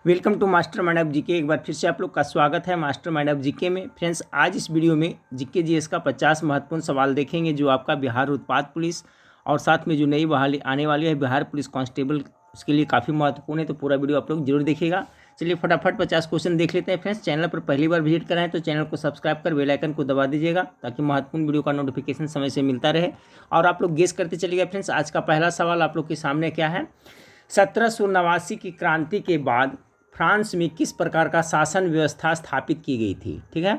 Welcome to mastermind of GK. एक बार फिर से आप लोग का स्वागत है मास्टर माइंड ऑफ जीके में। फ्रेंड्स, आज इस वीडियो में जीके जीएस का 50 महत्वपूर्ण सवाल देखेंगे जो आपका बिहार उत्पाद पुलिस और साथ में जो नई बहाली आने वाली है बिहार पुलिस कांस्टेबल, उसके लिए काफ़ी महत्वपूर्ण है। तो पूरा वीडियो आप लोग जरूर देखिएगा। चलिए फटाफट 50 क्वेश्चन देख लेते हैं। फ्रेंड्स, चैनल पर पहली बार विजिट कराएं तो चैनल को सब्सक्राइब कर बेल आइकन को दबा दीजिएगा ताकि महत्वपूर्ण वीडियो का नोटिफिकेशन समय से मिलता रहे और आप लोग गेस करते चलिएगा। फ्रेंड्स, आज का पहला सवाल आप लोग के सामने क्या है। 1789 की क्रांति के बाद फ्रांस में किस प्रकार का शासन व्यवस्था स्थापित की गई थी। ठीक है,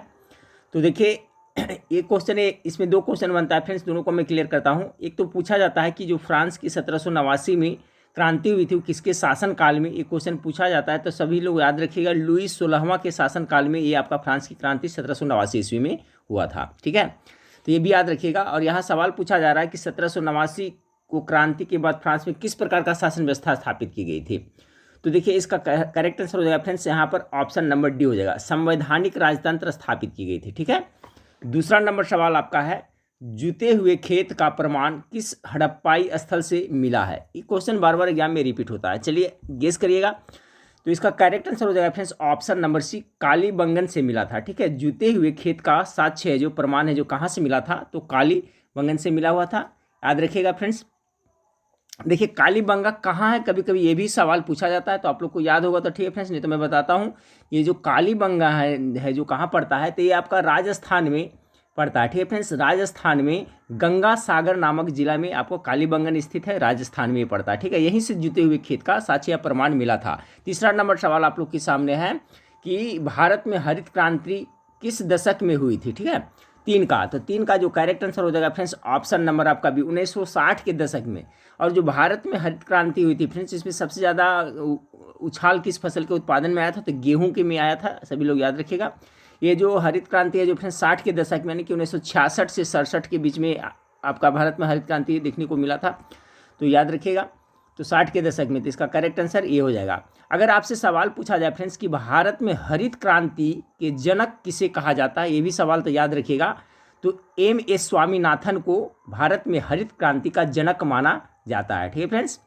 तो देखिए एक क्वेश्चन है, इसमें दो क्वेश्चन बनता है। फ्रेंड्स, दोनों को मैं क्लियर करता हूँ। एक तो पूछा जाता है कि जो फ्रांस की 1789 में क्रांति हुई थी वो किसके शासन काल में, एक क्वेश्चन पूछा जाता है। तो सभी लोग याद रखिएगा, लुईस 16वां के शासन काल में ये आपका फ्रांस की क्रांति 1789 ईस्वी में हुआ था। ठीक है, तो ये भी याद रखिएगा। और यहाँ सवाल पूछा जा रहा है कि 1789 को क्रांति के बाद फ्रांस में किस प्रकार का शासन व्यवस्था स्थापित की गई थी। तो देखिए इसका करेक्ट आंसर हो जाएगा फ्रेंड्स, यहाँ पर ऑप्शन नंबर डी हो जाएगा, संवैधानिक राजतंत्र स्थापित की गई थी। ठीक है, दूसरा नंबर सवाल आपका है, जुते हुए खेत का प्रमाण किस हड़प्पाई स्थल से मिला है। ये क्वेश्चन बार बार एग्जाम में रिपीट होता है। चलिए गेस करिएगा। तो इसका करेक्ट आंसर हो जाएगा friends option number C, Kalibangan से मिला था। ठीक है, जुते हुए खेत का साक्ष्य है, जो प्रमाण है, जो कहाँ से मिला था, तो कालीबंगन से मिला हुआ था। याद रखिएगा फ्रेंड्स। देखिए कालीबंगा कहाँ है, कभी कभी ये भी सवाल पूछा जाता है, तो आप लोग को याद होगा तो ठीक है फ्रेंड्स, नहीं तो मैं बताता हूँ। ये जो कालीबंगा है जो कहाँ पड़ता है, तो ये आपका राजस्थान में पड़ता है। ठीक है फ्रेंड्स, राजस्थान में गंगा सागर नामक जिला में आपको कालीबंगन स्थित है, राजस्थान में पड़ता है। ठीक है, यहीं से जुते हुए खेत का साक्ष्य या प्रमाण मिला था। तीसरा नंबर सवाल आप लोग के सामने है कि भारत में हरित क्रांति किस दशक में हुई थी। ठीक है, तीन का, तो तीन का जो करेक्ट आंसर हो जाएगा फ्रेंड्स ऑप्शन नंबर आपका भी 1960 के दशक में। और जो भारत में हरित क्रांति हुई थी फ्रेंड्स, इसमें सबसे ज़्यादा उछाल किस फसल के उत्पादन में आया था, तो गेहूं के में आया था। सभी लोग याद रखिएगा। ये जो हरित क्रांति है जो फ्रेंड्स 60 के दशक में, यानी कि 1966 से 67 के बीच में आपका भारत में हरित क्रांति देखने को मिला था, तो याद रखिएगा। तो 60 के दशक में, तो इसका करेक्ट आंसर ये हो जाएगा। अगर आपसे सवाल पूछा जाए फ्रेंड्स कि भारत में हरित क्रांति के जनक किसे कहा जाता है, ये भी सवाल तो याद रखिएगा। तो M.S. स्वामीनाथन को भारत में हरित क्रांति का जनक माना जाता है। ठीक है फ्रेंड्स,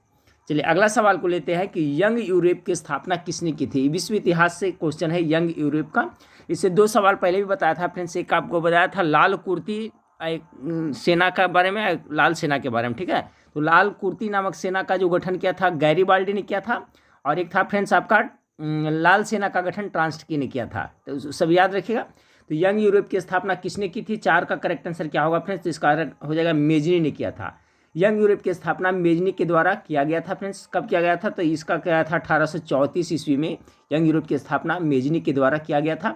चलिए अगला सवाल को लेते हैं कि यंग यूरोप की स्थापना किसने की थी। विश्व इतिहास से क्वेश्चन है यंग यूरोप का। इससे दो सवाल पहले भी बताया था फ्रेंड्स। एक आपको बताया था लाल कुर्ती सेना के बारे में, लाल सेना के बारे में। ठीक है, तो लाल कुर्ती नामक सेना का जो गठन किया था गैरीबाल्डी ने किया था, और एक था फ्रेंड्स आपका लाल सेना का गठन ट्रांस्की ने किया था। तो सब याद रखिएगा। तो यंग यूरोप की स्थापना किसने की थी, चार का करेक्ट आंसर क्या होगा फ्रेंड्स, तो इसका हो जाएगा मेजनी ने किया था। यंग यूरोप की स्थापना मेजनी के द्वारा किया गया था फ्रेंड्स। कब किया गया था, तो इसका क्या था 1834 ईस्वी में यंग यूरोप की स्थापना मेजनी के द्वारा किया गया था।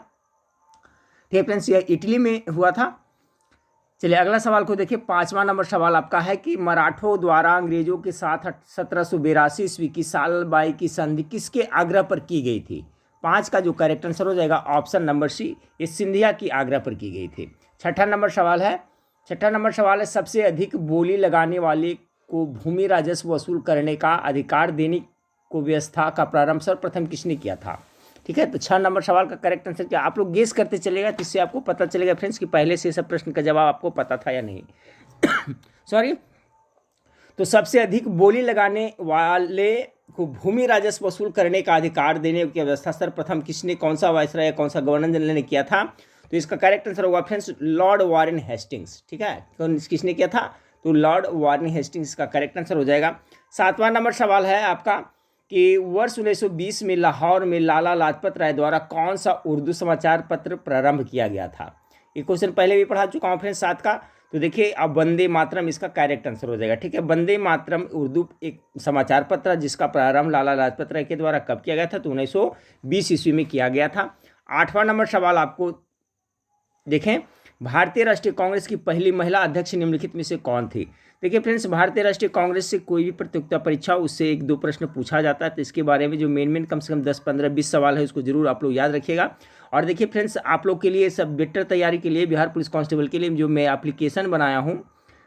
ठीक है फ्रेंड्स, यह इटली में हुआ था। चलिए अगला सवाल को देखिए। 5वां नंबर सवाल आपका है कि मराठों द्वारा अंग्रेजों के साथ 1782 ईस्वी की सालबाई की संधि किसके आग्रह पर की गई थी। 5 का जो करेक्ट आंसर हो जाएगा ऑप्शन नंबर सी, ये सिंधिया की आग्रह पर की गई थी। छठा नंबर सवाल है, सबसे अधिक बोली लगाने वाले को भूमि राजस्व वसूल करने का अधिकार देने को व्यवस्था का प्रारंभ सर्वप्रथम किसने किया था। ठीक है, तो 6 नंबर सवाल का करेक्ट आंसर क्या, आप लोग गेस करते चलेगा, जिससे आपको पता चलेगा फ्रेंड्स कि पहले से सब प्रश्न का जवाब आपको पता था या नहीं। सॉरी, तो सबसे अधिक बोली लगाने वाले को भूमि राजस्व वसूल करने का अधिकार देने की व्यवस्था सर्वप्रथम किसने, कौन सा वायसराय या कौन सा गवर्नर जनरल ने किया था। तो इसका करेक्ट आंसर होगा फ्रेंड्स लॉर्ड वारेन हेस्टिंग्स। ठीक है, कौन किसने किया था, तो लॉर्ड वारेन हेस्टिंग्स का करेक्ट आंसर हो जाएगा। 7वां नंबर सवाल है आपका कि वर्ष 1920 में लाहौर में लाला लाजपत राय द्वारा कौन सा उर्दू समाचार पत्र प्रारंभ किया गया था। ये क्वेश्चन पहले भी पढ़ा चुका हूँ फ्रेंड्स 7 का। तो देखिए अब वंदे मातरम इसका करेक्ट आंसर हो जाएगा। ठीक है, वंदे मातरम उर्दू एक समाचार पत्र जिसका प्रारंभ लाला लाजपत राय के द्वारा कब किया गया था, तो 1920 ईस्वी में किया गया था। 8वां नंबर सवाल आपको देखें, भारतीय राष्ट्रीय कांग्रेस की पहली महिला अध्यक्ष निम्नलिखित में से कौन थी। देखिए फ्रेंड्स, भारतीय राष्ट्रीय कांग्रेस से कोई भी प्रतियोगिता परीक्षा उससे 1-2 प्रश्न पूछा जाता है, तो इसके बारे में जो मेन कम से कम 10, 15, 20 सवाल है उसको जरूर आप लोग याद रखिएगा। और देखिए फ्रेंड्स, आप लोग के लिए सब बेटर तैयारी के लिए बिहार पुलिस कांस्टेबल के लिए जो मैं एप्लीकेशन बनाया हूँ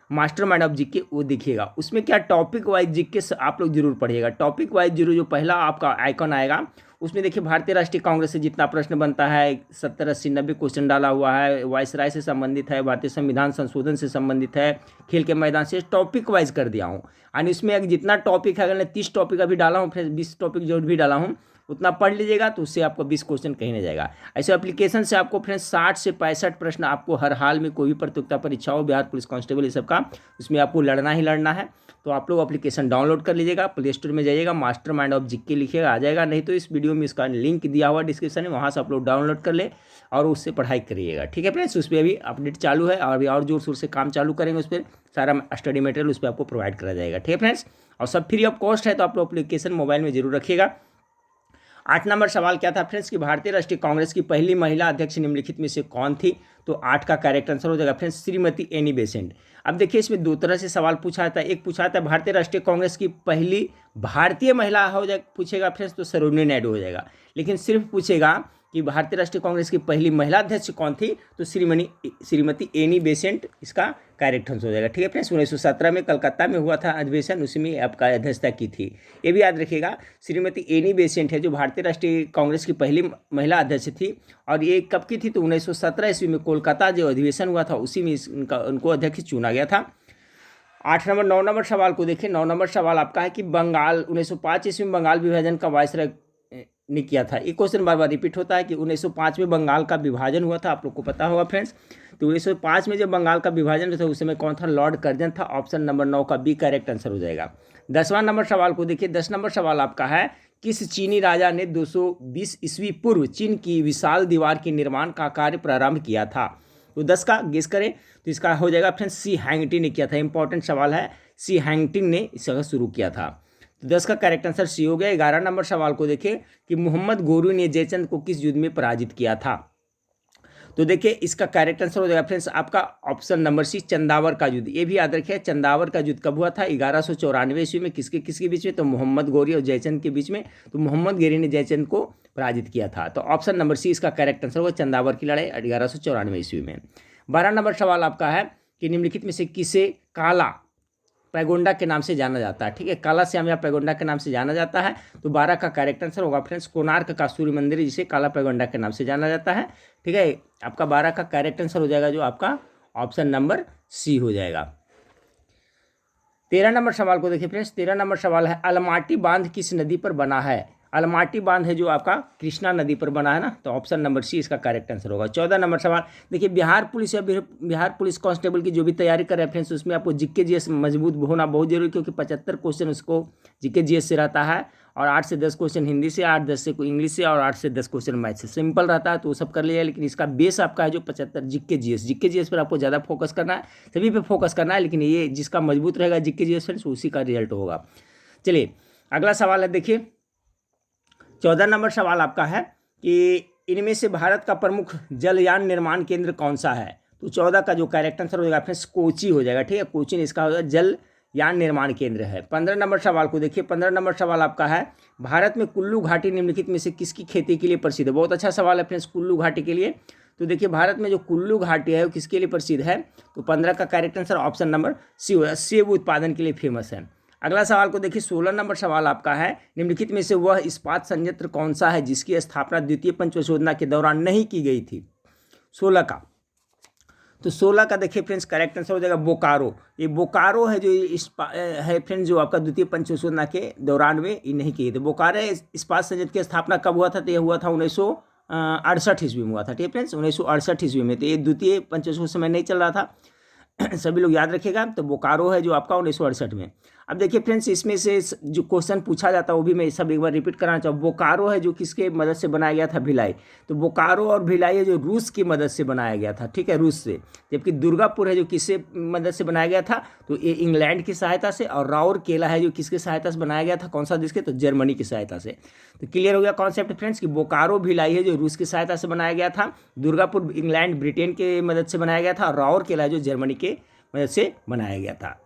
मास्टर माइंड ऑफ जीके, वो देखिएगा। उसमें क्या टॉपिक वाइज जीके आप लोग जरूर पढ़िएगा। टॉपिक वाइज जरूर जो पहला आपका आइकन आएगा उसमें देखिए भारतीय राष्ट्रीय कांग्रेस से जितना प्रश्न बनता है 70, 80, 90 क्वेश्चन डाला हुआ है। वायसराय से संबंधित है, भारतीय संविधान संशोधन से संबंधित है, खेल के मैदान से, टॉपिक वाइज कर दिया हूँ। और इसमें जितना टॉपिक है, अगर 30 टॉपिक अभी डाला हूँ, फिर 20 टॉपिक जो भी डाला हूँ, उतना पढ़ लीजिएगा तो उससे आपको 20 क्वेश्चन कहीं नहीं जाएगा। ऐसे एप्लीकेशन से आपको फ्रेंड्स 60 से 65 प्रश्न आपको हर हाल में कोई भी प्रतियोगिता परीक्षा हो, बिहार पुलिस कांस्टेबल ये सब का, उसमें आपको लड़ना ही लड़ना है। तो आप लोग एप्लीकेशन डाउनलोड कर लीजिएगा, प्ले स्टोर में जाइएगा, मास्टरमाइंड ऑफ जीके लिखिएगा, आ जाएगा। नहीं तो इस वीडियो में इसका लिंक दिया हुआ डिस्क्रिप्शन में, वहाँ से आप लोग डाउनलोड कर ले और उससे पढ़ाई करिएगा। ठीक है फ्रेंड्स, उस पर अभी अपडेट चालू है और अभी और जोर शोर से काम चालू करेंगे उस पर, सारा स्टडी मटेरियल उस पर आपको प्रोवाइड करा जाएगा। ठीक है फ्रेंड्स, और सब फ्री ऑफ कॉस्ट है, तो आप लोग एप्लीकेशन मोबाइल में जरूर रखिएगा। 8 नंबर सवाल क्या था फ्रेंड्स कि भारतीय राष्ट्रीय कांग्रेस की पहली महिला अध्यक्ष निम्नलिखित में से कौन थी? तो 8 का करेक्ट आंसर हो जाएगा फ्रेंड्स श्रीमती एनी बेसेंट। अब देखिए इसमें दो तरह से सवाल पूछा था, एक पूछा था भारतीय राष्ट्रीय कांग्रेस की पहली भारतीय महिला हो जाए पूछेगा फ्रेंड्स तो सरोजिनी नायडू हो जाएगा, लेकिन सिर्फ पूछेगा कि भारतीय राष्ट्रीय कांग्रेस की पहली महिला अध्यक्ष कौन थी तो श्रीमती एनी बेसेंट इसका करेक्ट आंसर हो जाएगा। ठीक है फ्रेंड्स, 1917 में कलकत्ता में हुआ था अधिवेशन, उसी में आपका अध्यक्षता की थी। ये भी याद रखिएगा, श्रीमती एनी बेसेंट है जो भारतीय राष्ट्रीय कांग्रेस की पहली महिला अध्यक्ष थी, और ये कब की थी तो 1917 ईस्वी में कोलकाता जो अधिवेशन हुआ था उसी में उनको अध्यक्ष चुना गया था। 8 नंबर 9 नंबर सवाल को देखिए। 9 नंबर सवाल आपका है कि बंगाल 1905 ईस्वी में बंगाल विभाजन का वायसराय ने किया था। एक क्वेश्चन बार बार रिपीट होता है कि 1905 में बंगाल का विभाजन हुआ था, आप लोग को पता होगा फ्रेंड्स। तो 1905 में जब बंगाल का विभाजन हुआ था उस समय कौन था? लॉर्ड कर्जन था। ऑप्शन नंबर 9 का बी करेक्ट आंसर हो जाएगा। 10वां नंबर सवाल को देखिए। 10 नंबर सवाल आपका है किस चीनी राजा ने 220 ईस्वी पूर्व चीन की विशाल दीवार के निर्माण का कार्य प्रारंभ किया था? तो 10 का गेस करें तो इसका हो जाएगा फ्रेंड्स सी हैंगटिंग ने किया था। इंपॉर्टेंट सवाल है, सी हैंगटिंग ने इसका शुरू किया था। तो 10 का करेक्ट आंसर सी हो गया। 11 नंबर सवाल को देखिए कि मोहम्मद गोरी ने जयचंद को किस युद्ध में पराजित किया था? तो देखिए इसका करेक्ट आंसर हो जाएगा फ्रेंड्स आपका ऑप्शन नंबर सी चंदावर का युद्ध। ये भी याद रखिए, चंदावर का युद्ध कब हुआ था? 1194 ईस्वी में। किसके बीच में? तो मोहम्मद गोरी और जयचंद के बीच में। तो मोहम्मद गोरी ने जयचंद को पराजित किया था। तो ऑप्शन नंबर सी इसका करेक्ट आंसर होगा, चंदावर की लड़ाई 1194 ईस्वी में। 12 नंबर सवाल आपका है कि निम्नलिखित में से किसे काला पैगोंडा के नाम से जाना जाता है? ठीक है, काला श्याम या पैगोंडा के नाम से जाना जाता है। तो 12 का करेक्ट आंसर होगा फ्रेंड्स कोणार्क का सूर्य मंदिर, जिसे काला पैगोंडा के नाम से जाना जाता है। ठीक है, आपका 12 का करेक्ट आंसर हो जाएगा जो आपका ऑप्शन नंबर सी हो जाएगा। 13 नंबर सवाल को देखिए फ्रेंड्स। 13 नंबर सवाल है अलमाटी बांध किस नदी पर बना है? अलमाटी बांध है जो आपका कृष्णा नदी पर बना है ना, तो ऑप्शन नंबर सी इसका करेक्ट आंसर होगा। 14 नंबर सवाल देखिए बिहार पुलिस या बिहार पुलिस कांस्टेबल की जो भी तैयारी कर रहे हैं फ्रेंड्स उसमें आपको जीके जीएस मजबूत होना बहुत जरूरी, क्योंकि 75 क्वेश्चन उसको जीके जीएस से रहता है, और 8 से 10 क्वेश्चन हिंदी से, 8-10 से इंग्लिश से, और 8 से 10 क्वेश्चन मैथ से। सिंपल रहता है तो वो सब कर लिया, लेकिन इसका बेस आपका है जो 75 जीके जीएस पर आपको ज़्यादा फोकस करना है, सभी पे फोकस करना है, लेकिन ये जिसका मजबूत रहेगा जीके जीएस फ्रेंड्स उसी का रिजल्ट होगा। चलिए अगला सवाल है देखिए। 14 नंबर सवाल आपका है कि इनमें से भारत का प्रमुख जलयान निर्माण केंद्र कौन सा है? तो 14 का जो करेक्ट आंसर हो जाएगा फ्रेंड्स कोची हो जाएगा। ठीक है, कोची इसका हो जाएगा जलयान निर्माण केंद्र है। 15 नंबर सवाल को देखिए। 15 नंबर सवाल आपका है भारत में कुल्लू घाटी निम्नलिखित में से किसकी खेती के लिए प्रसिद्ध है? बहुत अच्छा सवाल है फ्रेंड्स कुल्लू घाटी के लिए। तो देखिए भारत में जो कुल्लू घाटी है वो किसके लिए प्रसिद्ध है? तो 15 का correct answer option number C हो जाएगा, सेब उत्पादन के लिए फेमस है। अगला सवाल को देखिए। 16 नंबर सवाल आपका है निम्नलिखित में से वह इस्पात संयंत्र कौन सा है जिसकी स्थापना द्वितीय पंचवर्ष योजना के दौरान नहीं की गई थी? 16 का, तो 16 का देखिए फ्रेंड्स करेक्ट आंसर हो जाएगा बोकारो। ये बोकारो है जो है फ्रेंड्स जो आपका द्वितीय पंचवर्ष योजना के दौरान में ये नहीं की गई थी। बोकारो इस्पात संयंत्र की स्थापना कब हुआ था? तो यह हुआ था 1968 ईस्वी में हुआ था। ठीक है फ्रेंड्स, 1968 ईस्वी में। तो ये द्वितीय पंचवर्ष समय नहीं चल रहा था, सभी लोग याद रखिएगा। तो बोकारो है जो आपका 1968 में। अब देखिए फ्रेंड्स इसमें से जो क्वेश्चन पूछा जाता है वो भी मैं सब एक बार रिपीट कराना चाहूँ। बोकारो है जो किसके मदद से बनाया गया था? भिलाई। तो बोकारो और भिलाई है जो रूस की मदद से बनाया गया था। ठीक है, रूस से। जबकि दुर्गापुर है जो किससे मदद से बनाया गया था? तो ये इंग्लैंड की सहायता से। और राउरकेला है जो किसकी सहायता से बनाया गया था? कौन सा देश के? तो जर्मनी की सहायता से। तो क्लियर हो गया कॉन्सेप्ट फ्रेंड्स कि बोकारो भिलाई है जो रूस की सहायता से बनाया गया था, दुर्गापुर इंग्लैंड ब्रिटेन के मदद से बनाया गया था, और राउरकेला है जो जर्मनी के मदद से बनाया गया था।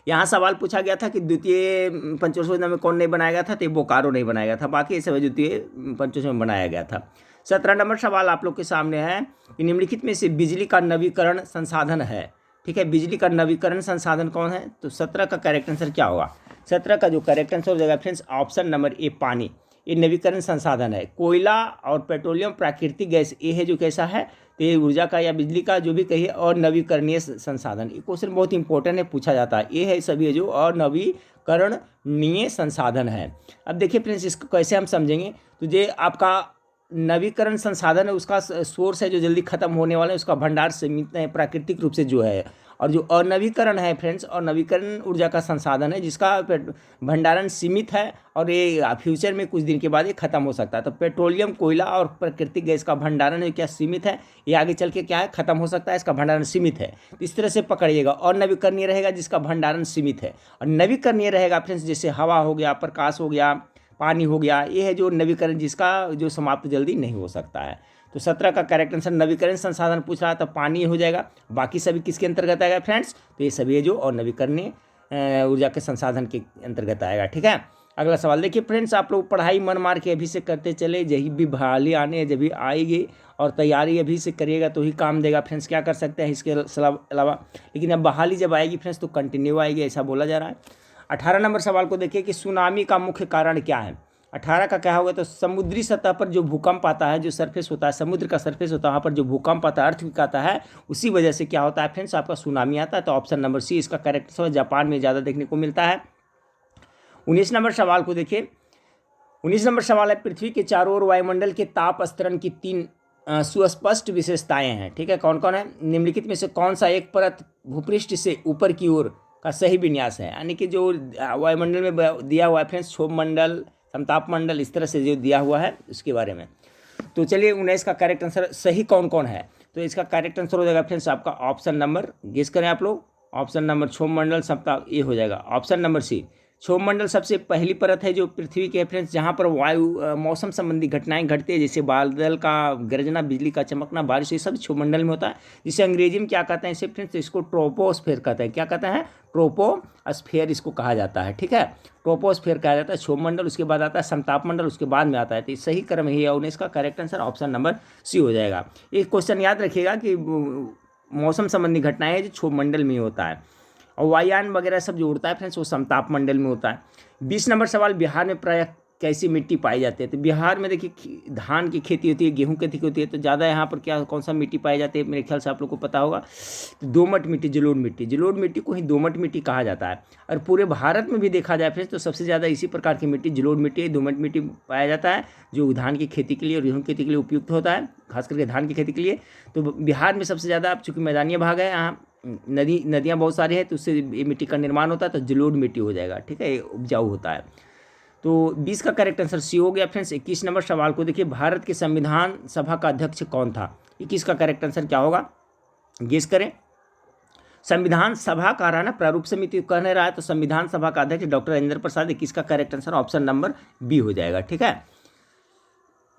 यहाँ सवाल पूछा गया था कि द्वितीय पंचवर्ष योजना में कौन नहीं बनाया गया था? तो बोकारो नहीं बनाया गया था, बाकी सब द्वितीय पंचवर्ष में बनाया गया था। 17 नंबर सवाल आप लोग के सामने है कि निम्नलिखित में से बिजली का नवीकरण संसाधन है। ठीक है, बिजली का नवीकरण संसाधन कौन है? तो 17 का करेक्ट आंसर क्या होगा? 17 का जो करेक्ट आंसर हो जाएगा फ्रेंड्स ऑप्शन नंबर ए पानी। ये नवीकरण संसाधन है। कोयला और पेट्रोलियम प्राकृतिक गैस, ये है जो कैसा है, तो ये ऊर्जा का या बिजली का जो भी कहिए, और नवीकरणीय संसाधन। ये क्वेश्चन बहुत इंपॉर्टेंट है, पूछा जाता है। ये है सभी जो और नवीकरणीय संसाधन है। अब देखिए फ्रेंड्स, इसको कैसे हम समझेंगे, तो ये आपका नवीकरण संसाधन है, उसका सोर्स है जो जल्दी खत्म होने वाला है, उसका भंडार सीमित है प्राकृतिक रूप से जो है। और जो अनवीकरण है फ्रेंड्स, और नवीकरण ऊर्जा का संसाधन है जिसका भंडारण सीमित है और ये फ्यूचर में कुछ दिन के बाद ये खत्म हो सकता है। तो पेट्रोलियम, कोयला और प्राकृतिक गैस का भंडारण है क्या सीमित है, ये आगे चल के क्या है, खत्म हो सकता है, इसका भंडारण सीमित है। तो इस तरह से पकड़िएगा। और नवीकरणीय रहेगा जिसका भंडारण सीमित है, और नवीकरणीय रहेगा फ्रेंड्स जैसे हवा हो गया, प्रकाश हो गया, पानी हो गया, ये है जो नवीकरण जिसका जो समाप्त जल्दी नहीं हो सकता है। तो 17 का करेक्ट आंसर नवीकरण संसाधन पूछ रहा है तो पानी हो जाएगा। बाकी सभी किसके अंतर्गत आएगा फ्रेंड्स, तो ये सभी है जो और नवीकरणीय ऊर्जा के संसाधन के अंतर्गत आएगा। ठीक है, अगला सवाल देखिए फ्रेंड्स, आप लोग पढ़ाई मन मार के अभी से करते चले, जब भी बहाली आने जब भी आएगी, और तैयारी अभी से करिएगा तो ही काम देगा फ्रेंड्स। क्या कर सकते हैं इसके अलावा, लेकिन अब बहाली जब आएगी फ्रेंड्स तो कंटिन्यू आएगी, ऐसा बोला जा रहा है। 18 नंबर सवाल को देखिए कि सुनामी का मुख्य कारण क्या है। 18 का क्या होगा, तो समुद्री सतह पर जो भूकंप आता है, जो सरफेस होता है, समुद्र का सरफेस होता है, वहाँ पर जो भूकंप आता है, अर्थक्वेक आता है, उसी वजह से क्या होता है फ्रेंड्स, आपका सुनामी आता है। तो ऑप्शन नंबर सी इसका करेक्ट आंसर, जापान में ज़्यादा देखने को मिलता है। 19 नंबर सवाल को देखिए। 19 नंबर सवाल है, पृथ्वी के चारों ओर वायुमंडल के ताप स्तरण की 3 सुस्पष्ट विशेषताएं हैं। ठीक है, कौन कौन है, निम्नलिखित में से कौन सा एक परत भूपृष्ठ से ऊपर की ओर का सही विन्यास है। यानी कि जो वायुमंडल में दिया हुआ है फ्रेंड्स, क्षोभ मंडल, समताप मंडल, इस तरह से जो दिया हुआ है उसके बारे में। तो चलिए 19 का करेक्ट आंसर सही कौन कौन है, तो इसका करेक्ट आंसर हो जाएगा फ्रेंड्स आपका ऑप्शन नंबर, गेस करें आप लोग, ऑप्शन नंबर क्षोभ मंडल समताप, ये हो जाएगा ऑप्शन नंबर सी। क्षोभ मंडल सबसे पहली परत है जो पृथ्वी के फ्रेंड्स, जहाँ पर वायु मौसम संबंधी घटनाएं घटती है, जैसे बादल का गरजना, बिजली का चमकना, बारिश, ये सब क्षोभ मंडल में होता है। जिसे अंग्रेजी में क्या कहते हैं इसे फ्रेंड्स, इसको ट्रोपोस्फेयर कहते हैं। क्या कहते हैं, ट्रोपोस्फेयर इसको कहा जाता है। ठीक है, ट्रोपोस्फेयर कहा जाता है क्षोभ मंडल, उसके बाद आता है समताप मंडल, उसके बाद में आता है। तो सही क्रम ही है 19 का correct answer option number C हो जाएगा। एक क्वेश्चन याद रखिएगा कि मौसम संबंधी घटनाएं जो क्षोभ मंडल में होता है, और वायुयान वगैरह सब जो उड़ता है फ्रेंड्स वो समताप मंडल में होता है। 20 नंबर सवाल, बिहार में प्रायः कैसी मिट्टी पाई जाती है। तो बिहार में देखिए धान की खेती होती है, गेहूं की खेती होती है, तो ज़्यादा यहाँ पर क्या कौन सा मिट्टी पाई जाती है, मेरे ख्याल से आप लोग को पता होगा, तो दोमट मिट्टी, जलोढ़ मिट्टी, जलोढ़ मिट्टी को ही दोमट मिट्टी कहा जाता है। और पूरे भारत में भी देखा जाए फ्रेंड्स तो सबसे ज़्यादा इसी प्रकार की मिट्टी जलोढ़ मिट्टी, दोमट मिट्टी पाया जाता है, जो धान की खेती के लिए और गेहूँ की खेती के लिए उपयुक्त होता है, खास करके धान की खेती के लिए। तो बिहार में सबसे ज़्यादा, चूँकि मैदानी भाग है, यहाँ नदियाँ बहुत सारी हैं, तो उससे ये मिट्टी का निर्माण होता है, तो जलोढ़ मिट्टी हो जाएगा। ठीक है, उपजाऊ होता है। तो 20 का करेक्ट आंसर सी हो गया फ्रेंड्स। 21 नंबर सवाल को देखिए, भारत के संविधान सभा का अध्यक्ष कौन था। 21 का करेक्ट आंसर क्या होगा, गेस करें। संविधान सभा का रहा ना, प्रारूप समिति कहने रहा है, तो संविधान सभा का अध्यक्ष डॉक्टर राजेंद्र प्रसाद। 21 का correct answer option number B हो जाएगा। ठीक है,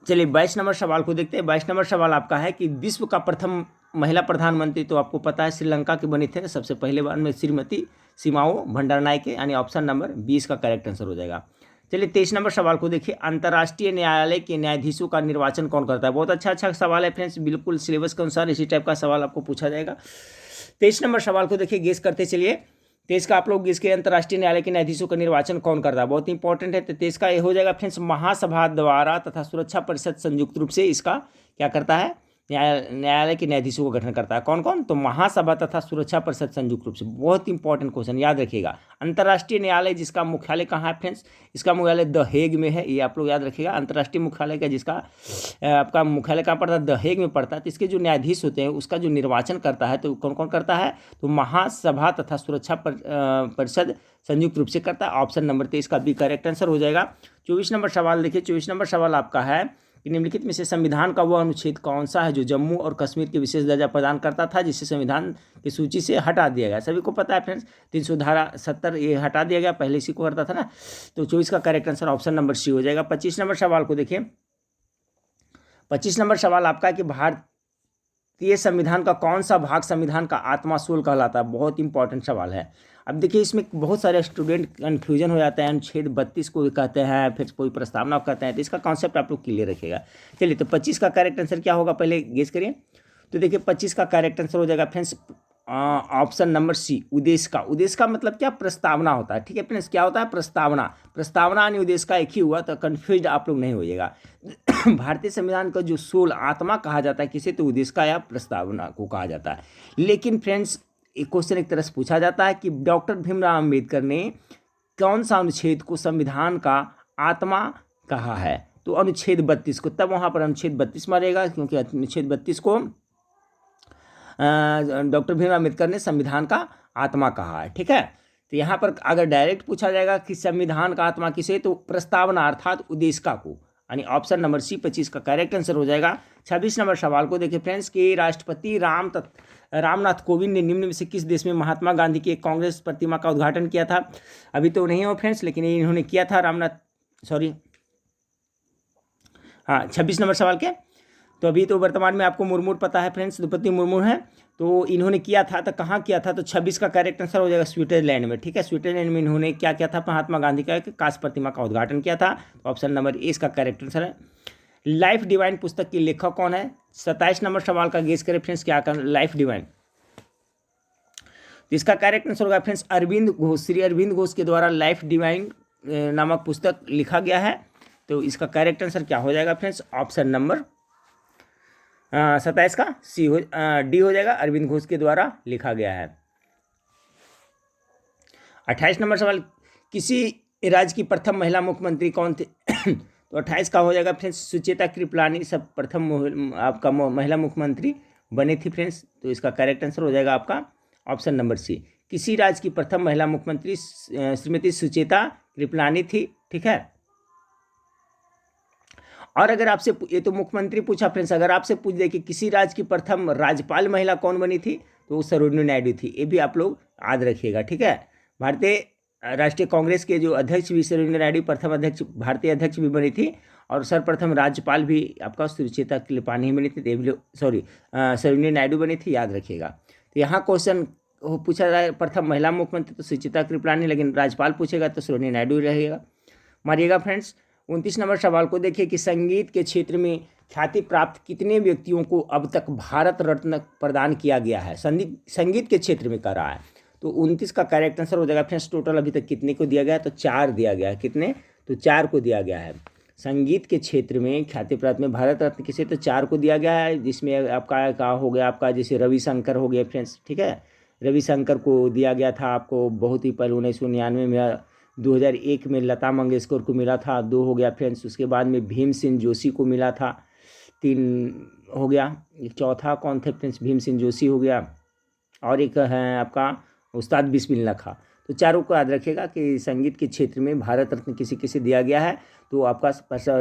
चलिए 22 नंबर सवाल को देखते हैं। 22 नंबर सवाल आपका है कि विश्व का प्रथम महिला प्रधानमंत्री, तो आपको पता है श्रीलंका के बने थे सबसे पहले बार में, श्रीमती सिमाओ भंडारनायके, यानी ऑप्शन नंबर 20 का करेक्ट आंसर हो जाएगा। चलिए 23 नंबर सवाल को देखिए, अंतर्राष्ट्रीय न्यायालय के न्यायाधीशों का निर्वाचन कौन करता है। बहुत अच्छा सवाल है फ्रेंड्स, बिल्कुल सिलेबस के अनुसार इसी टाइप का सवाल आपको पूछा जाएगा। 23 नंबर सवाल को देखिए, गेस करते चलिए। 23 का आप लोग गेस के, अंतर्राष्ट्रीय न्यायालय के न्यायाधीशों का निर्वाचन कौन करता है, बहुत इंपॉर्टेंट है। तो 23 का ये हो जाएगा फ्रेंड्स, महासभा द्वारा तथा सुरक्षा परिषद संयुक्त रूप से इसका क्या करता है, न्यायालय के न्यायाधीशों को गठन करता है। कौन कौन, तो महासभा तथा सुरक्षा परिषद संयुक्त रूप से। बहुत इंपॉर्टेंट क्वेश्चन, याद रखिएगा। अंतर्राष्ट्रीय न्यायालय जिसका मुख्यालय कहाँ है फ्रेंड्स, इसका मुख्यालय द हेग में है, ये आप लोग याद रखिएगा। अंतर्राष्ट्रीय मुख्यालय का जिसका आपका मुख्यालय कहाँ पड़ता है, द हेग में पड़ता है। तो इसके जो न्यायाधीश होते हैं उसका जो निर्वाचन करता है, तो कौन कौन करता है, तो महासभा तथा सुरक्षा परिषद संयुक्त रूप से करता है। ऑप्शन नंबर 23 का बी करेक्ट आंसर हो जाएगा। 24 नंबर सवाल देखिए। 24 नंबर सवाल आपका है कि निम्नलिखित में से संविधान का वह अनुच्छेद कौन सा है जो जम्मू और कश्मीर के विशेष दर्जा प्रदान करता था, जिसे संविधान की सूची से हटा दिया गया। सभी को पता है फ्रेंड्स, 370 ये हटा दिया गया, पहले इसी को करता था ना। तो 24 का correct answer option number C हो जाएगा। 25 नंबर सवाल को देखिए। 25 नंबर सवाल आपका है कि भारतीय संविधान का कौन सा भाग संविधान का आत्मा सोल कहलाता है। बहुत इंपॉर्टेंट सवाल है। अब देखिए इसमें बहुत सारे स्टूडेंट कन्फ्यूजन हो जाता है, अनुच्छेद 32 को कहते हैं, फिर कोई प्रस्तावना कहते हैं, तो इसका कॉन्सेप्ट आप लोग क्लियर रखिएगा। चलिए तो 25 का करेक्ट आंसर क्या होगा, पहले गेस करिए। तो देखिए 25 का करेक्ट आंसर हो जाएगा फ्रेंड्स, ऑप्शन नंबर सी उद्देश्य का। उद्देश्य का मतलब क्या, प्रस्तावना होता है। ठीक है फ्रेंड्स, क्या होता है, प्रस्तावना। प्रस्तावना यानी उद्देश्य का एक ही हुआ, तो कन्फ्यूज आप लोग नहीं होइएगा। भारतीय संविधान का जो सोल आत्मा कहा जाता है किसे, तो उद्देश्य का या प्रस्तावना को कहा जाता है। लेकिन फ्रेंड्स एक क्वेश्चन एक तरह से पूछा जाता है कि डॉक्टर भीमराव अम्बेडकर ने कौन सा अनुच्छेद को संविधान का आत्मा कहा है, तो अनुच्छेद 32 को। तब वहाँ पर अनुच्छेद 32 मारेगा, क्योंकि अनुच्छेद 32 को डॉक्टर भीमराव अम्बेडकर ने संविधान का आत्मा कहा है। ठीक है, तो यहाँ पर अगर डायरेक्ट पूछा जाएगा कि संविधान का आत्मा किसे, तो प्रस्तावना अर्थात उद्देशिका को, यानी ऑप्शन नंबर सी 25 का करेक्ट आंसर हो जाएगा। 26 नंबर सवाल को देखिए फ्रेंड्स कि राष्ट्रपति रामनाथ कोविंद ने निम्न में से किस देश में महात्मा गांधी की एक कांग्रेस प्रतिमा का उद्घाटन किया था। अभी तो नहीं हो फ्रेंड्स, लेकिन इन्होंने किया था। 26 नंबर सवाल के, तो अभी तो वर्तमान में आपको मुर्मू पता है फ्रेंड्स, द्रौपदी मुर्मू है, तो इन्होंने किया था। तो कहाँ किया था, तो 26 का करेक्ट आंसर हो जाएगा स्विट्जरलैंड में। ठीक है, स्विट्जरलैंड में इन्होंने क्या किया था, महात्मा गांधी का एक कांस्य प्रतिमा का उद्घाटन किया था। तो ऑप्शन नंबर ए इसका करेक्ट आंसर है। लाइफ डिवाइन पुस्तक के लेखक कौन है। 27 नंबर सवाल का गेस करें फ्रेंड्स, क्या कर लाइफ डिवाइन, तो इसका करेक्ट आंसर होगा फ्रेंड्स अरविंद घोष। श्री अरविंद घोष के द्वारा लाइफ डिवाइन नामक पुस्तक लिखा गया है। तो इसका करेक्ट आंसर क्या हो जाएगा फ्रेंड्स, ऑप्शन नंबर 27 का डी हो जाएगा, अरविंद घोष के द्वारा लिखा गया है। 28 नंबर सवाल, किसी राज्य की प्रथम महिला मुख्यमंत्री कौन थे। तो 28 का हो जाएगा फ्रेंड्स सुचेता कृपलानी सब प्रथम आपका महिला मुख्यमंत्री बने थी फ्रेंड्स। तो इसका करेक्ट आंसर हो जाएगा आपका ऑप्शन नंबर सी। किसी राज्य की प्रथम महिला मुख्यमंत्री श्रीमती सुचेता कृपलानी थी। ठीक है, और अगर आपसे ये तो मुख्यमंत्री पूछा फ्रेंड्स, अगर आपसे पूछ दे कि किसी राज्य की प्रथम राज्यपाल महिला कौन बनी थी, तो वो सरोजिनी नायडू थी। ये भी आप लोग याद रखिएगा। ठीक है, भारतीय राष्ट्रीय कांग्रेस के जो अध्यक्ष भी सरोजिनी नायडू प्रथम अध्यक्ष, भारतीय अध्यक्ष भी बनी थी, और सर्वप्रथम राज्यपाल भी आपका सुचेता कृपलानी बनी थी। सरोजिनी नायडू बनी थी, याद रखिएगा। तो यहाँ क्वेश्चन पूछा जाए प्रथम महिला मुख्यमंत्री तो सुचेता कृपलानी, लेकिन राज्यपाल पूछेगा तो सरोजिनी नायडू रहेगा। मारिएगा फ्रेंड्स। 29 नंबर सवाल को देखिए कि संगीत के क्षेत्र में ख्याति प्राप्त कितने व्यक्तियों को अब तक भारत रत्न प्रदान किया गया है। संगीत के क्षेत्र में कर रहा है, तो 29 का करेक्ट आंसर हो जाएगा फ्रेंड्स। टोटल अभी तक कितने को दिया गया है, तो 4 दिया गया है। कितने, तो 4 को दिया गया है। संगीत के क्षेत्र में ख्याति प्राप्त में भारत रत्न किसे, तो 4 को दिया गया है, जिसमें आपका हो गया आपका जैसे रविशंकर हो गया फ्रेंड्स। ठीक है, रविशंकर को दिया गया था आपको बहुत ही पहले 1999 में। 2001 में लता मंगेशकर को मिला था, 2 हो गया फ्रेंड्स। उसके बाद में भीमसेन जोशी को मिला था, 3 हो गया। चौथा कौन थे फ्रेंड्स, भीमसेन जोशी हो गया, और एक है आपका उस्ताद बिस्मिल्लाह खां। तो चारों को याद रखिएगा कि संगीत के क्षेत्र में भारत रत्न किसी किसे दिया गया है, तो आपका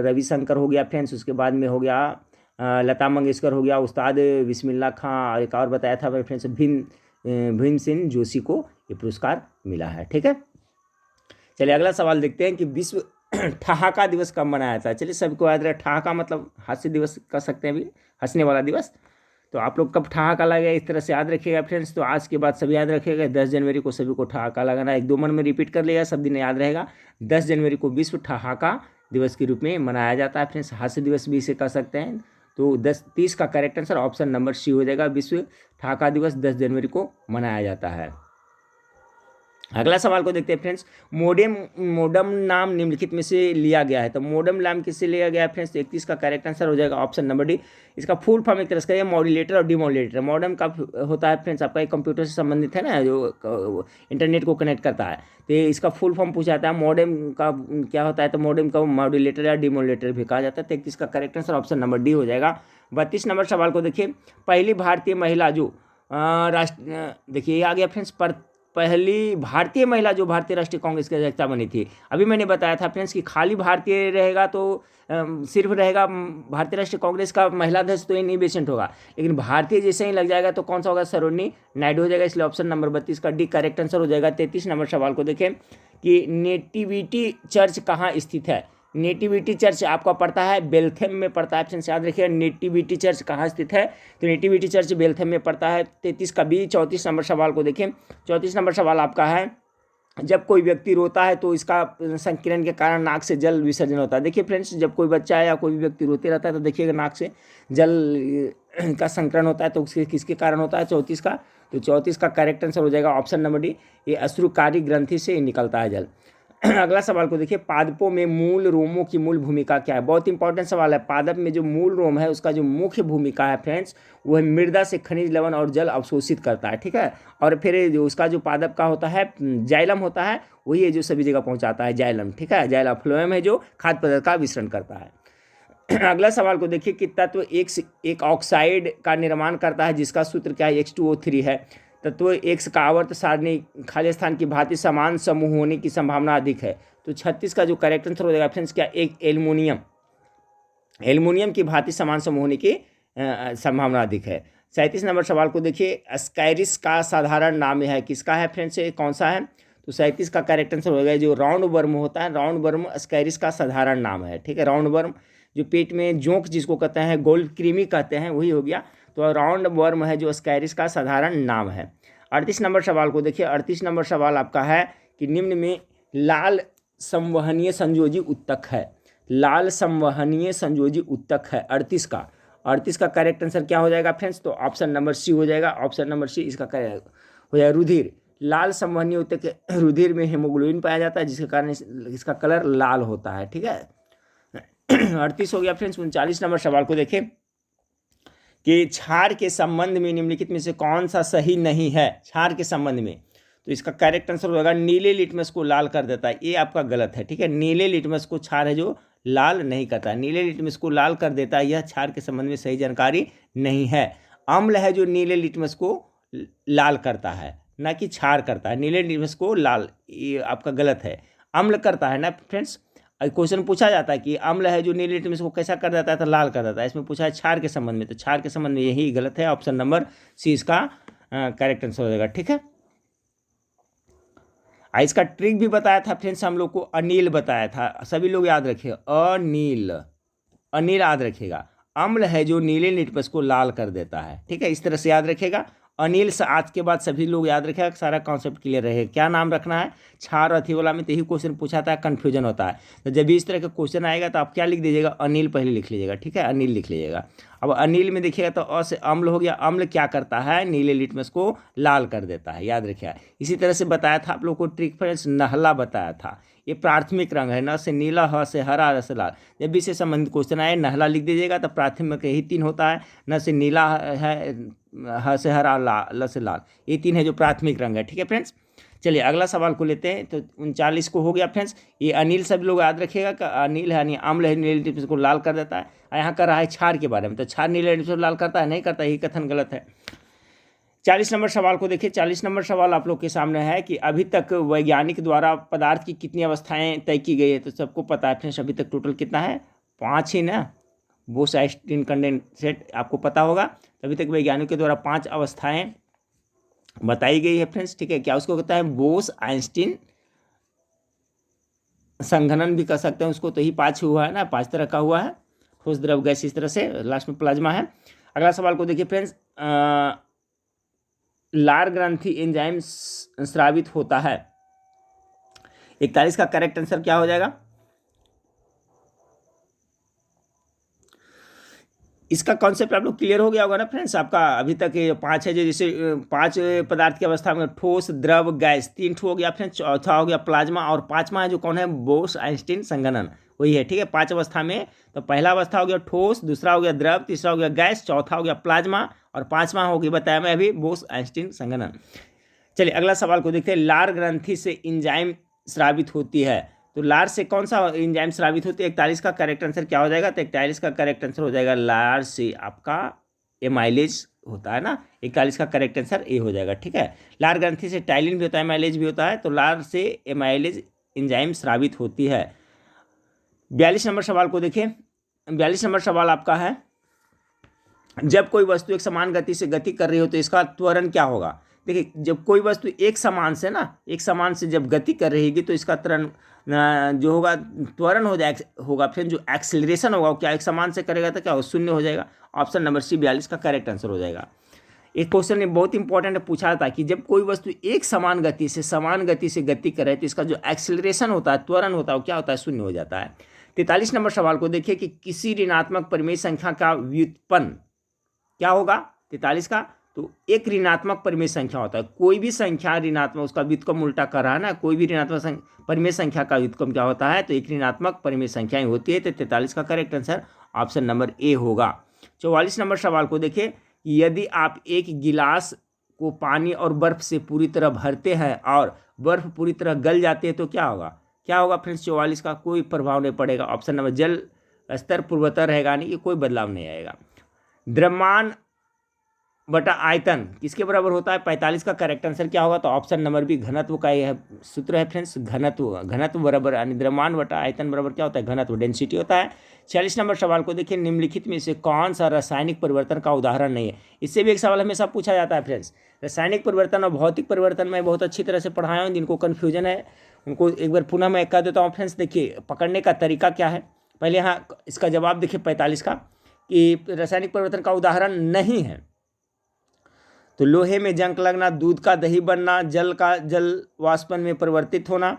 रविशंकर हो गया फ्रेंड्स। उसके बाद में हो गया लता मंगेशकर हो गया, उस्ताद बिस्मिल्लाह खां, एक और बताया था फ्रेंड्स भीमसेन जोशी को ये पुरस्कार मिला है। ठीक है, चलिए अगला सवाल देखते हैं कि विश्व ठहाका दिवस कब मनाया था। चलिए सबको याद रहे, ठहाका मतलब हास्य दिवस कर सकते हैं, अभी हंसने वाला दिवस। तो आप लोग कब ठहाका लगेगा इस तरह से याद रखिएगा फ्रेंड्स। तो आज के बाद सभी याद रखिएगा, 10 जनवरी को सभी को ठहाका लगाना है। 1-2 मन में रिपीट कर लेगा, सब दिन याद रहेगा। 10 जनवरी को विश्व ठहाका दिवस के रूप में मनाया जाता है फ्रेंड्स। हास्य दिवस भी इसे कर सकते हैं। तो 30 का correct answer option number C हो जाएगा, विश्व ठहाका दिवस 10 जनवरी को मनाया जाता है। अगला सवाल को देखते हैं फ्रेंड्स, मोडम नाम निम्नलिखित में से लिया गया है। तो मोडम नाम किससे लिया गया है फ्रेंड्स, तो 31 का करेक्ट आंसर हो जाएगा ऑप्शन नंबर डी। इसका फुल फॉर्म एक तरह से मॉड्यूलेटर और डिमॉड्यूलेटर। मॉडम का होता है फ्रेंड्स आपका एक कंप्यूटर से संबंधित है ना, जो इंटरनेट को कनेक्ट करता है। तो इसका फुल फॉर्म पूछा जाता है, मॉडम का क्या होता है, तो मॉडम का मॉड्यूलेटर या डिमॉड्यूलेटर भी कहा जाता है। 31 का correct answer option number D हो जाएगा। 32 नंबर सवाल को देखिए, पहली भारतीय महिला जो देखिए ये आ गया फ्रेंड्स, पहली भारतीय महिला जो भारतीय राष्ट्रीय कांग्रेस की अध्यक्षा बनी थी। अभी मैंने बताया था फ्रेंड्स कि खाली भारतीय रहेगा तो सिर्फ रहेगा भारतीय राष्ट्रीय कांग्रेस का महिला अध्यक्ष, तो ये नहीं बेसेंट होगा। लेकिन भारतीय जैसे ही लग जाएगा तो कौन सा होगा, सरोजिनी नायडू हो जाएगा। इसलिए ऑप्शन नंबर 32 का डी करेक्ट आंसर हो जाएगा। 33 नंबर सवाल को देखें कि नेटिविटी चर्च कहाँ स्थित है। नेटिविटी चर्च आपका पड़ता है बेल्थेम में पड़ता है फ्रेंड्स, याद रखिए नेटिविटी चर्च कहाँ स्थित है, तो नेटिविटी चर्च बेल्थेम में पड़ता है। 33 का बी। 34 नंबर सवाल को देखें, 34 नंबर सवाल आपका है जब कोई व्यक्ति रोता है तो इसका संकीर्ण के कारण नाक से जल विसर्जन होता है। देखिए फ्रेंड्स, जब कोई बच्चा या कोई भी व्यक्ति रोते रहता है तो देखिएगा नाक से जल का संकरण होता है, तो उसके किसके कारण होता है? 34 का। तो 34 का करेक्ट आंसर हो जाएगा ऑप्शन नंबर डी, ये अश्रुकारी ग्रंथि से निकलता है जल। अगला सवाल को देखिए, पादपों में मूल रोमों की मूल भूमिका क्या है? बहुत इंपॉर्टेंट सवाल है। पादप में जो मूल रोम है उसका जो मुख्य भूमिका है फ्रेंड्स, वो है मृदा से खनिज लवण और जल अवशोषित करता है, ठीक है। और फिर जो उसका जो पादप का होता है जाइलम होता है, वही है जो सभी जगह पहुंचाता है, जाइलम, ठीक है। जाइलम फ्लोएम है जो खाद्य पदार्थ का विसरण करता है। अगला सवाल को देखिए कि तत्व एक ऑक्साइड का निर्माण करता है जिसका सूत्र क्या है? H2O3 है। तत्व एक्स का आवर्त सारणी खाली स्थान की भांति समान समूह होने की संभावना अधिक है। तो 36 का जो करेक्ट आंसर हो जाएगा फ्रेंड्स क्या? एक एल्युमिनियम की भांति समान समूह होने की संभावना अधिक है। 37 नंबर सवाल को देखिए, स्काइरिस का साधारण नाम है, किसका है फ्रेंड्स? कौन सा है? तो 37 का करेक्ट आंसर हो गया जो राउंड वर्म होता है, राउंड वर्म स्काइरिस का साधारण नाम है, ठीक है। राउंड वर्म जो पेट में जोंक जिसको कहते हैं, गोल्ड क्रीमी कहते हैं, वही हो गया। तो राउंड वर्म है जो स्काइरिस का साधारण नाम है। 38 नंबर सवाल को देखिए, 38 नंबर सवाल आपका है कि निम्न में लाल संवहनीय संयोजी उत्तक है, लाल संवहनीय संयोजी उत्तक है 38 का। 38 का करेक्ट आंसर क्या हो जाएगा फ्रेंड्स? तो ऑप्शन नंबर सी हो जाएगा, ऑप्शन नंबर सी इसका करेक्ट हो जाएगा। रुधिर, लाल संवहनीय उत्तक रुधिर में हेमोग्लोबिन पाया जाता है जिसके कारण इसका कलर लाल होता है, ठीक है। 38 हो गया फ्रेंड्स। 39 नंबर सवाल को देखें कि क्षार के संबंध में निम्नलिखित में से कौन सा सही नहीं है? क्षार के संबंध में, तो इसका करेक्ट आंसर होगा नीले लिटमस को लाल कर देता है, ये आपका गलत है, ठीक है। नीले लिटमस को क्षार है जो लाल नहीं करता है, नीले लिटमस को लाल कर देता है, यह क्षार के संबंध में सही जानकारी नहीं है। अम्ल है जो नीले लिटमस को लाल करता है, ना कि क्षार करता है। नीले लिटमस को लाल, ये आपका गलत है, अम्ल करता है ना फ्रेंड्स। क्वेश्चन पूछा जाता है कि अम्ल है जो नीले लिटमस को कैसा कर देता है? तो लाल कर देता है। इसमें पूछा है क्षार के संबंध में, तो क्षार के संबंध में यही गलत है, ऑप्शन नंबर सी इसका करेक्ट आंसर हो जाएगा, ठीक है। इसका ट्रिक भी बताया था फ्रेंड्स हम लोग को, अनिल बताया था, सभी लोग याद रखिए, अनिल, अनिल याद रखिएगा। अम्ल है जो नीले लिटमस को लाल कर देता है, ठीक है, इस तरह से याद रखिएगा। अनिल से आज के बाद सभी लोग याद रखेगा, सारा कॉन्सेप्ट क्लियर रहेगा। क्या नाम रखना है? क्षार अथी वाला में तो यही क्वेश्चन पूछा था, कन्फ्यूजन होता है। तो जब भी इस तरह का क्वेश्चन आएगा तो आप क्या लिख दीजिएगा? अनिल पहले लिख लीजिएगा, ठीक है, अनिल लिख लीजिएगा। अब अनिल में देखिएगा तो अ से अम्ल हो गया, अम्ल क्या करता है? नीले लिटमस को लाल कर देता है, याद रखिएगा। इसी तरह से बताया था आप लोग को ट्रिक फ्रेंड्स, नहला बताया था, ये प्राथमिक रंग है, न से नीला, ह से हरा, र से लाल। जब भी इससे संबंधित क्वेश्चन आए नहला लिख दीजिएगा, तो प्राथमिक यही 3 होता है, न से नीला है, ह से हरा, ल से लाल, ये 3 है जो प्राथमिक रंग है, ठीक है फ्रेंड्स। चलिए अगला सवाल को लेते हैं। तो 39 को हो गया फ्रेंड्स। ये अनिल सभी लोग याद रखिएगा कि अनिल है यानी अम्ल है, नीले लिटमस को लाल कर देता है। यहाँ कर रहा है क्षार के बारे में, तो क्षार नीले लिटमस को लाल करता है? नहीं करता, यही कथन गलत है। 40 नंबर सवाल को देखिए। 40 नंबर सवाल आप लोग के सामने है कि अभी तक वैज्ञानिक द्वारा पदार्थ की कितनी अवस्थाएं तय की गई है? तो सबको पता है फ्रेंड्स, अभी तक टोटल कितना है? 5 ही ना, बोस आइंस्टीन कंडेंसेट आपको पता होगा। अभी तक वैज्ञानिक के द्वारा 5 अवस्थाएं बताई गई है फ्रेंड्स, ठीक है। क्या उसको कहता है? बोस आइंस्टीन संघनन भी कह सकते हैं उसको, तो ही 5 हुआ है ना, 5 तरह का हुआ है, ठोस द्रव गैस, इस तरह से, लास्ट में प्लाज्मा है। अगला सवाल को देखिए फ्रेंड्स, लार ग्रंथि एंजाइम स्रावित होता है। 41 का करेक्ट आंसर क्या हो जाएगा? इसका कॉन्सेप्ट आप लोग क्लियर हो गया होगा ना फ्रेंड्स आपका। अभी तक ये 5 है, जो जैसे 5 पदार्थ की अवस्था में, ठोस द्रव गैस, 3 हो गया फ्रेंड्स, चौथा हो गया प्लाज्मा, और 5वां है जो कौन है? बोस आइंस्टीन संघनन, वही है, ठीक है। 5 अवस्था में, तो पहला अवस्था हो गया ठोस, दूसरा हो गया द्रव, तीसरा हो गया गैस, चौथा हो गया प्लाज्मा, और 5वां हो गया बताया मैं अभी बोस आइंस्टीन संघनन। चलिए अगला सवाल को देखते हैं। लार ग्रंथि से एंजाइम स्रावित होती है, तो लार से कौन सा एंजाइम स्रावित होती है? 41 का करेक्ट आंसर क्या हो जाएगा? तो 41 का करेक्ट आंसर हो जाएगा लार से आपका एमाइलेज होता है ना, 41 का करेक्ट आंसर ए हो जाएगा, ठीक है। लार ग्रंथि से टाइलिन भी होता है, एमाइलेज भी होता है, तो लार से एमाइलेज एंजाइम स्रावित होती है। 42 नंबर सवाल को देखिए। 42 नंबर सवाल आपका है, जब कोई वस्तु एक समान गति से गति कर रही हो तो इसका त्वरण क्या होगा? देखिए, जब कोई वस्तु एक समान से ना, एक समान से जब गति कर रहेगी तो इसका त्वरण जो होगा, त्वरण होगा फिर जो एक्सेलरेशन होगा, क्या एक समान से करेगा तो क्या हो? 0 हो जाएगा। ऑप्शन नंबर सी 42 का करेक्ट आंसर हो जाएगा। एक क्वेश्चन में बहुत इंपॉर्टेंट पूछा था कि जब कोई वस्तु एक समान गति से गति करे तो इसका जो एक्सेलरेशन होता है, त्वरण होता है, वो क्या होता है, शून्य हो जाता है। 43 नंबर सवाल को देखिए कि किसी ऋणात्मक परिमेय संख्या का व्युत्पन्न क्या होगा 43 का, तो एक ऋणात्मक परिमेय संख्या होता है। कोई भी संख्या ऋणात्मक, उसका व्युत्क्रम उल्टा कर रहा है ना, कोई भी ऋणात्मक परिमेय संख्या का व्युत्क्रम क्या होता है, तो एक ऋणात्मक परिमेय संख्या ही होती है। तो 43 का correct answer option number A होगा। 44 नंबर सवाल को देखिए, यदि आप एक गिलास को पानी और बर्फ से पूरी तरह भरते हैं और बर्फ पूरी तरह गल जाती है तो क्या होगा फ्रेंड्स, 44 का कोई प्रभाव नहीं पड़ेगा। ऑप्शन नंबर जल स्तर पूर्वतर रहेगा, यानी कि कोई बदलाव नहीं आएगा। द्रव्यमान बटा आयतन किसके बराबर होता है, 45 का करेक्ट आंसर क्या होगा, तो ऑप्शन नंबर बी घनत्व का यह सूत्र है फ्रेंड्स, घनत्व बराबर, यानी द्रव्यमान बटा आयतन बराबर क्या होता है, घनत्व, डेंसिटी होता है। 46 नंबर सवाल को देखिए, निम्नलिखित में से कौन सा रासायनिक परिवर्तन का उदाहरण नहीं है। इससे भी एक सवाल हमेशा पूछा जाता है फ्रेंड्स। रासायनिक परिवर्तन और भौतिक परिवर्तन में बहुत अच्छी तरह से पढ़ाया हूँ, जिनको कन्फ्यूजन है उनको एक बार पुनः मैं कह देता हूँ फ्रेंड्स। देखिए पकड़ने का तरीका क्या है, पहले यहाँ इसका जवाब देखिए 45 का, कि रासायनिक परिवर्तन का उदाहरण नहीं है। तो लोहे में जंग लगना, दूध का दही बनना, जल का जल वाष्पन में परिवर्तित होना।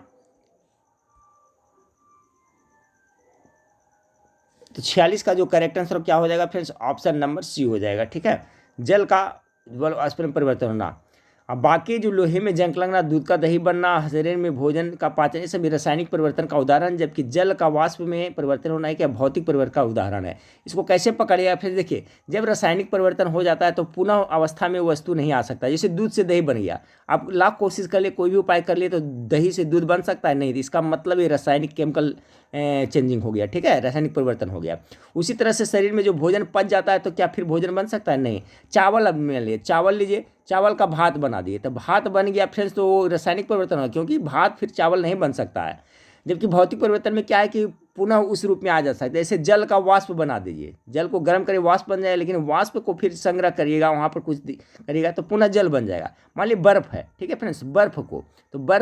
तो 46 का जो करेक्ट आंसर क्या हो जाएगा फ्रेंड्स, ऑप्शन नंबर सी हो जाएगा। ठीक है, जल का वाष्पन में परिवर्तन होना। अब बाकी जो लोहे में जंग लगना, दूध का दही बनना, शरीर में भोजन का पाचन, ये सभी रासायनिक परिवर्तन का उदाहरण, जबकि जल का वाष्प में परिवर्तन होना है क्या भौतिक परिवर्तन का उदाहरण है। इसको कैसे पकड़िएगा फिर देखिए, जब रासायनिक परिवर्तन हो जाता है तो पुनः अवस्था में वस्तु नहीं आ सकता। जैसे दूध से दही बन गया, आप लाख कोशिश कर लिए, कोई भी उपाय कर लिए, तो दही से दूध बन सकता है नहीं, तो इसका मतलब ये रासायनिक केमिकल चेंजिंग हो गया। ठीक है, रासायनिक परिवर्तन हो गया। उसी तरह से शरीर में जो भोजन पच जाता है तो क्या फिर भोजन बन सकता है, नहीं। चावल अब में लिए, चावल लीजिए, चावल का भात बना दिए, तो भात बन गया फ्रेंड्स, तो वो रासायनिक परिवर्तन होगा, क्योंकि भात फिर चावल नहीं बन सकता है। जबकि भौतिक परिवर्तन में क्या है कि पुनः उस रूप में आ जा सकता है। जैसे जल का वाष्प बना दीजिए, जल को गर्म करिए, वाष्प बन जाएगा, लेकिन वाष्प को फिर संग्रह करिएगा, वहाँ पर कुछ करिएगा तो पुनः जल बन जाएगा। मान लीजिए बर्फ है, ठीक है फ्रेंड्स, बर्फ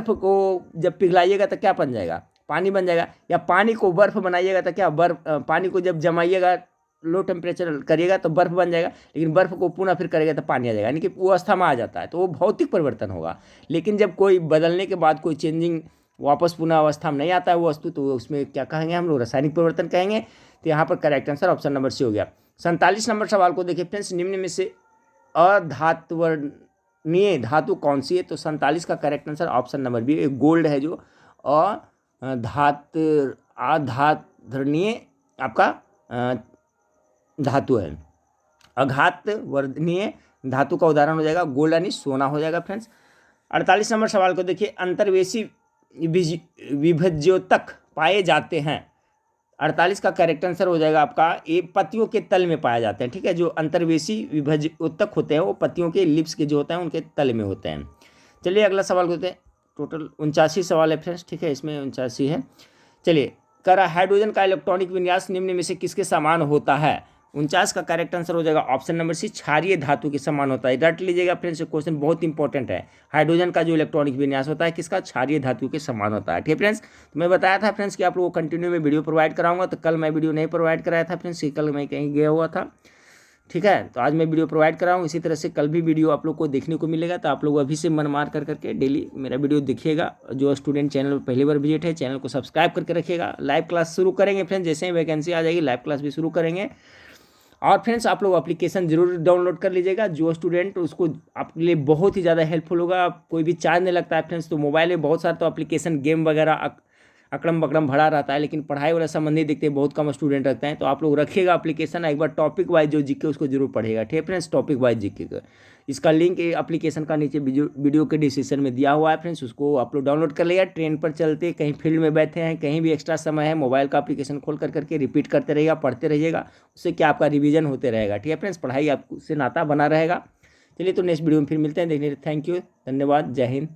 को जब पिघलाइएगा तो क्या बन जाएगा, पानी बन जाएगा। या पानी को बर्फ बनाइएगा तो क्या पानी को जब जमाइएगा, लो टेम्परेचर करिएगा तो बर्फ बन जाएगा, लेकिन बर्फ को पुनः फिर करेगा तो पानी आ जाएगा, यानी कि वो अवस्था में आ जाता है, तो वो भौतिक परिवर्तन होगा। लेकिन जब कोई बदलने के बाद कोई चेंजिंग वापस पुनः अवस्था में नहीं आता है वो वस्तु, तो उसमें क्या कहेंगे हम लोग, रासायनिक परिवर्तन कहेंगे। तो यहाँ पर correct answer option number C हो गया। 47 नंबर सवाल को देखिए फ्रेंड्स, निम्न में से अधात्वरणीय धातु कौन सी है, तो 47 का correct answer option number B, gold है जो अधात्वरणीय आपका धातु है। अघात वर्धनीय धातु का उदाहरण हो जाएगा गोल्ड, यानी सोना हो जाएगा फ्रेंड्स। 48 नंबर सवाल को देखिए, अंतर्वेशी विभज्योतक पाए जाते हैं। 48 का करेक्ट आंसर हो जाएगा आपका ये पत्तियों के तल में पाए जाते हैं। ठीक है, जो अंतर्वेशी विभज्योतक होते हैं वो पत्तियों के लिप्स के जो होते हैं उनके तल में होते हैं। चलिए अगला सवाल होते हैं, टोटल 79 सवाल है फ्रेंड्स। ठीक है, इसमें 79 है। चलिए, करा हाइड्रोजन का इलेक्ट्रॉनिक विन्यास निम्न में से किसके समान होता है। 49 का करेक्ट आंसर हो जाएगा ऑप्शन नंबर सी, क्षारीय धातु के समान होता है। रट लीजिएगा फ्रेंड्स, क्वेश्चन बहुत इंपॉर्टेंट है। हाइड्रोजन का जो इलेक्ट्रॉनिक विन्यास होता है किसका, क्षारीय धातु के समान होता है। ठीक है फ्रेंड्स, तो मैं बताया था फ्रेंड्स कि आप लोगों को कंटिन्यू में वीडियो प्रोवाइड कराऊंगा, तो कल मैं वीडियो नहीं प्रोवाइड कराया था फ्रेंड्स, कल मैं कहीं गया हुआ था। ठीक है, तो आज मैं वीडियो प्रोवाइड कर रहा हूँ। इसी तरह से कल भी वीडियो आप लोग को देखने को मिलेगा, तो आप लोग अभी से मन मार करके डेली मेरा वीडियो देखिएगा। जो स्टूडेंट चैनल पर पहली बार विजिट है, चैनल को सब्सक्राइब करके रखिएगा। लाइव क्लास शुरू करेंगे फ्रेंड्स, जैसे ही वैकेंसी आ जाएगी लाइव क्लास भी शुरू करेंगे। और फ्रेंड्स आप लोग एप्लीकेशन जरूर डाउनलोड कर लीजिएगा, जो स्टूडेंट उसको आपके लिए बहुत ही ज़्यादा हेल्पफुल होगा। कोई भी चार्ज नहीं लगता है फ्रेंड्स। तो मोबाइल में बहुत सारा तो एप्लीकेशन गेम वगैरह अकड़म बकड़म भरा रहता है, लेकिन पढ़ाई वाला संबंधी देखते हैं बहुत कम स्टूडेंट रखते हैं। तो आप लोग रखिएगा एप्लीकेशन, एक बार टॉपिक वाइज जो जीके उसको जरूर पढ़ेगा। ठीक है फ्रेंड्स, टॉपिक वाइज जीके का इसका लिंक एप्लीकेशन का नीचे वीडियो के डिस्क्रिप्शन में दिया हुआ है फ्रेंड्स, उसको आप लोग डाउनलोड कर लिया। ट्रेन पर चलते, कहीं फील्ड में बैठे हैं, कहीं भी एक्स्ट्रा समय है, मोबाइल का एप्लीकेशन खोल करके रिपीट करते रहिएगा, पढ़ते रहिएगा। उससे क्या आपका रिवीजन होते रहेगा। ठीक है फ्रेंड्स, पढ़ाई आपसे नाता बना रहेगा। चलिए, तो नेक्स्ट वीडियो में फिर मिलते हैं। देखने थैंक यू, धन्यवाद, जय हिंद।